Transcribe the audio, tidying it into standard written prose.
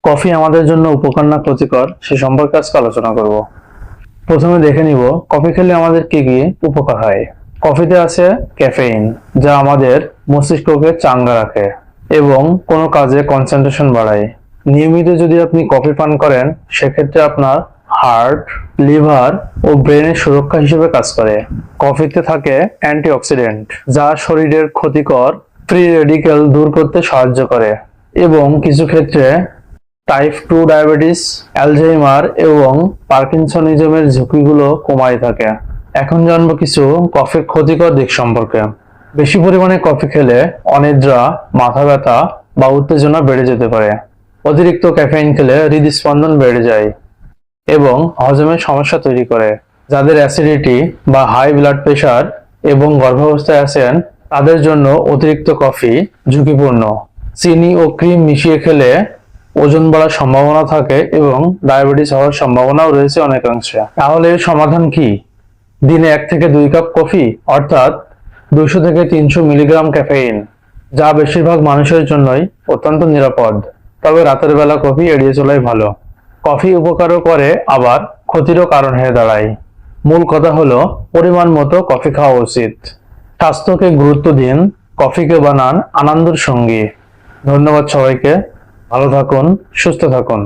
Coffee আমাদের জন্য উপকার না ক্ষতিকর সে সম্পর্কে আজকে আলোচনা করব। প্রথমে দেখে নিব কফি খেলে আমাদের কি কি উপকার হয়। কফিতে আছে ক্যাফেইন, যা আমাদের মস্তিষ্ককে চাঙ্গা রাখে এবং কোনো কাজে কনসেন্ট্রেশন বাড়ায়। নিয়মিত যদি আপনি কফি পান করেন, সেক্ষেত্রে আপনার হার্ট, লিভার ও ব্রেনের সুরক্ষা হিসেবে কাজ করে। কফিতে থাকে অ্যান্টিঅক্সিডেন্ট, যা শরীরের ক্ষতিকর ফ্রি রেডিক্যাল দূর করতে সাহায্য করে এবং কিছু ক্ষেত্রে টাইপ 2 ডায়াবেটিস, অ্যালঝেইমার এবং পার্কিনসনিজমের ঝুঁকিগুলো কমায় থাকে। এখন জানবো কিছু কফির ক্ষতিকর দিক সম্পর্কে। বেশি পরিমাণে কফি খেলে অনিদ্রা, মাথা ব্যথা বা উত্তেজনা বেড়ে যেতে পারে। অতিরিক্ত ক্যাফেইন খেলে হৃদস্পন্দন বেড়ে যায় এবং হজমের সমস্যা তৈরি করে। যাদের অ্যাসিডিটি বা হাই ব্লাড প্রেশার এবং গর্ভাবস্থায় আছেন, তাদের জন্য অতিরিক্ত কফি ঝুঁকিপূর্ণ। চিনি ও ক্রিম মিশিয়ে খেলে ওজন বাড়ার সম্ভাবনা থাকে এবং ডায়াবেটিস হওয়ার সম্ভাবনাও রয়েছে অনেকাংশে। তাহলে এর সমাধান কি? দিনে 1 থেকে 2 কাপ কফি, অর্থাৎ 200 থেকে 300 মিলিগ্রাম ক্যাফেইন, যা বেশিরভাগ মানুষের জন্যই অত্যন্ত নিরাপদ। তবে রাতের বেলা কফি এড়িয়ে চলাই ভালো। কফি উপকারও করে, আবার ক্ষতিরও কারণ হয়ে দাঁড়ায়। মূল কথা হলো পরিমাণ মতো কফি খাওয়া উচিত। স্বাস্থ্যকে গুরুত্ব দিন, কফিকে বানান আনন্দের সঙ্গী। ধন্যবাদ সবাইকে। ভালো থাকুন, সুস্থ থাকুন।